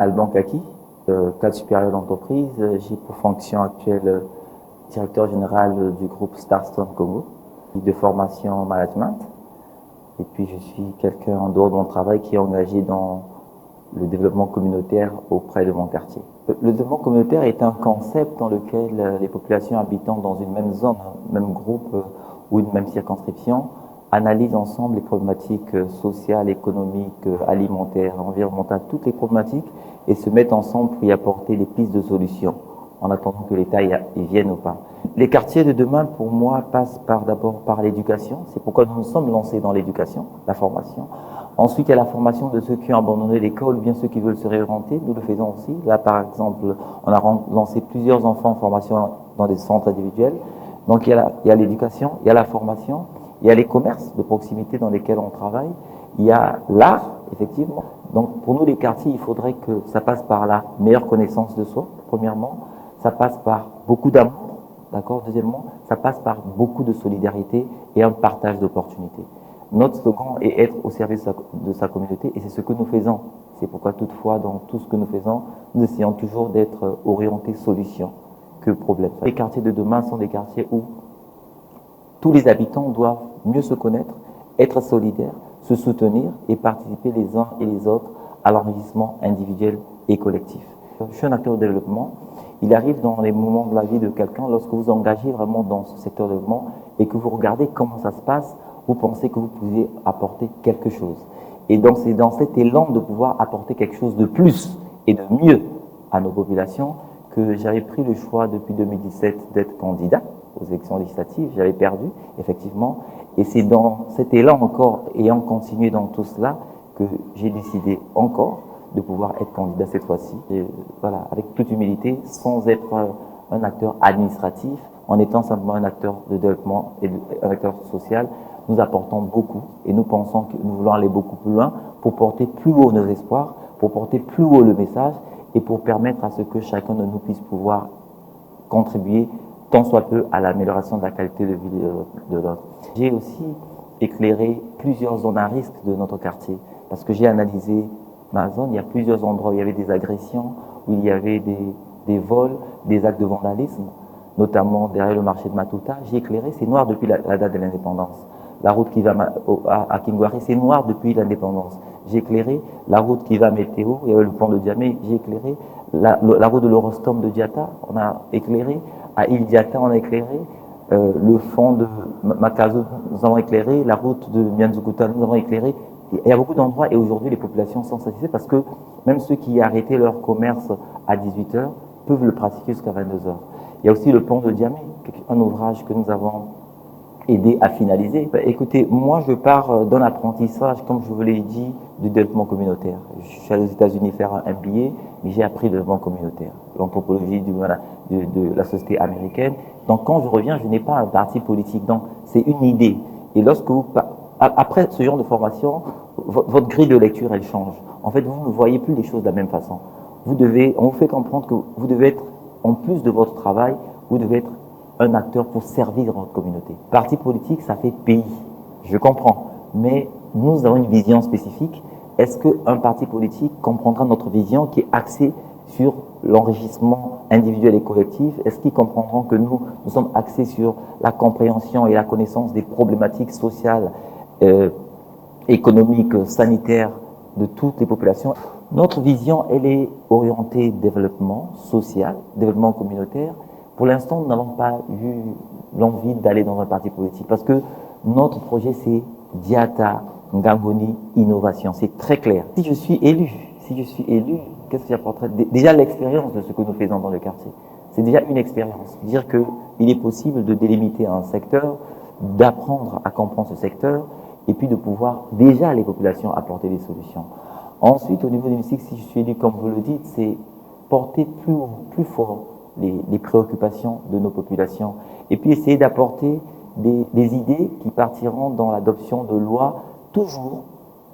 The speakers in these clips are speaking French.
Alban Kaki, cadre supérieur d'entreprise. J'ai pour fonction actuelle directeur général du groupe Starstone Congo, de formation management. Et puis je suis quelqu'un en dehors de mon travail qui est engagé dans le développement communautaire auprès de mon quartier. Le développement communautaire est un concept dans lequel les populations habitant dans une même zone, un même groupe ou une même circonscription analysent ensemble les problématiques sociales, économiques, alimentaires, environnementales, toutes les problématiques et se mettent ensemble pour y apporter des pistes de solutions en attendant que l'État y vienne ou pas. Les quartiers de demain, pour moi, passent d'abord par l'éducation. C'est pourquoi nous nous sommes lancés dans l'éducation, la formation. Ensuite, il y a la formation de ceux qui ont abandonné l'école ou bien ceux qui veulent se réorienter. Nous le faisons aussi. Là, par exemple, on a lancé plusieurs enfants en formation dans des centres individuels. Donc, il y a l'éducation, il y a la formation, il y a les commerces de proximité dans lesquels on travaille, il y a l'art, effectivement. Donc, pour nous, les quartiers, il faudrait que ça passe par la meilleure connaissance de soi, premièrement. Ça passe par beaucoup d'amour, d'accord. Deuxièmement, ça passe par beaucoup de solidarité et un partage d'opportunités. Notre slogan est être au service de sa communauté et c'est ce que nous faisons. C'est pourquoi toutefois, dans tout ce que nous faisons, nous essayons toujours d'être orientés solution que problème. Les quartiers de demain sont des quartiers où tous les habitants doivent mieux se connaître, être solidaires, se soutenir et participer les uns et les autres à l'enrichissement individuel et collectif. Je suis un acteur de développement. Il arrive dans les moments de la vie de quelqu'un, lorsque vous engagez vraiment dans ce secteur de développement et que vous regardez comment ça se passe, vous pensez que vous pouvez apporter quelque chose. Et donc c'est dans cet élan de pouvoir apporter quelque chose de plus et de mieux à nos populations que j'avais pris le choix depuis 2017 d'être candidat aux élections législatives. J'avais perdu, effectivement. Et c'est dans cet élan encore, ayant continué dans tout cela, que j'ai décidé encore de pouvoir être candidat cette fois-ci. Et voilà, avec toute humilité, sans être un acteur administratif, en étant simplement un acteur de développement et un acteur social, nous apportons beaucoup et nous pensons que nous voulons aller beaucoup plus loin pour porter plus haut nos espoirs, pour porter plus haut le message et pour permettre à ce que chacun de nous puisse pouvoir contribuer tant soit peu à l'amélioration de la qualité de vie de l'autre. J'ai aussi éclairé plusieurs zones à risque de notre quartier parce que j'ai analysé ma zone. Il y a plusieurs endroits où il y avait des agressions, où il y avait des vols, des actes de vandalisme, notamment derrière le marché de Matuta. J'ai éclairé, c'est noir depuis la date de l'indépendance. La route qui va à Kingouari, c'est noir depuis l'indépendance. J'ai éclairé la route qui va à Météo, il y avait le pont de Diamé, j'ai éclairé la route de l'Orostom de Diata, on a éclairé, à Île Diata, on a éclairé, le fond de Makazo, nous avons éclairé, la route de Mianzukuta, nous avons éclairé. Il y a beaucoup d'endroits et aujourd'hui les populations sont satisfaites parce que même ceux qui arrêtaient leur commerce à 18h peuvent le pratiquer jusqu'à 22h. Il y a aussi le pont de Diamé, un ouvrage que nous avons aidé à finaliser. Écoutez, moi je pars d'un apprentissage, comme je vous l'ai dit, du développement communautaire. Je suis allé aux États-Unis faire un MBA, mais j'ai appris le développement communautaire, l'anthropologie de la société américaine. Donc quand je reviens, je n'ai pas un parti politique, donc c'est une idée. Et lorsque vous après ce genre de formation, votre grille de lecture, elle change. En fait, vous ne voyez plus les choses de la même façon. On vous fait comprendre que vous devez être, en plus de votre travail, vous devez être un acteur pour servir votre communauté. Parti politique, ça fait pays. Je comprends. Mais nous avons une vision spécifique. Est-ce qu'un parti politique comprendra notre vision qui est axée sur l'enrichissement individuel et collectif? Est-ce qu'ils comprendront que nous sommes axés sur la compréhension et la connaissance des problématiques sociales, économiques, sanitaires de toutes les populations? Notre vision, elle est orientée développement social, développement communautaire. Pour l'instant, nous n'avons pas eu l'envie d'aller dans un parti politique parce que notre projet, c'est Diata, Ngangoni, innovation. C'est très clair. Si je suis élu, qu'est-ce que j'apporterai? Déjà l'expérience de ce que nous faisons dans le quartier. C'est déjà une expérience. Dire qu'il est possible de délimiter un secteur, d'apprendre à comprendre ce secteur et puis de pouvoir déjà les populations apporter des solutions. Ensuite, au niveau des musiques, si je suis élu, comme vous le dites, c'est porter plus fort les préoccupations de nos populations et puis essayer d'apporter des idées qui partiront dans l'adoption de lois toujours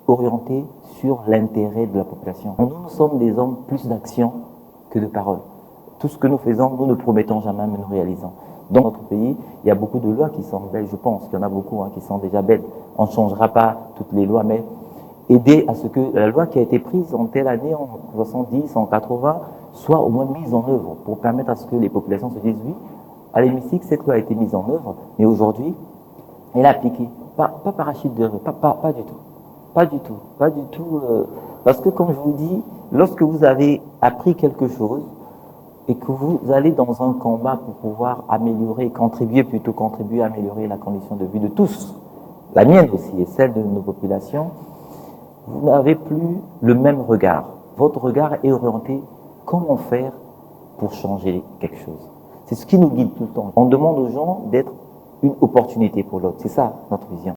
orientées sur l'intérêt de la population. Nous sommes des hommes plus d'action que de paroles. Tout ce que nous faisons, nous ne promettons jamais, mais nous réalisons. Dans notre pays, il y a beaucoup de lois qui sont belles, je pense qu'il y en a beaucoup qui sont déjà belles. On ne changera pas toutes les lois, mais aider à ce que la loi qui a été prise en telle année, en 70, en 80, soit au moins mise en œuvre pour permettre à ce que les populations se disent oui, à l'hémicycle, cette loi a été mise en œuvre, mais aujourd'hui, elle est appliquée. Pas par achille de rue, pas du tout. Pas du tout, pas du tout. Parce que comme je vous dis, lorsque vous avez appris quelque chose et que vous allez dans un combat pour pouvoir améliorer, contribuer à améliorer la condition de vie de tous, la mienne aussi et celle de nos populations, vous n'avez plus le même regard. Votre regard est orienté comment faire pour changer quelque chose. C'est ce qui nous guide tout le temps. On demande aux gens d'être une opportunité pour l'autre. C'est ça notre vision.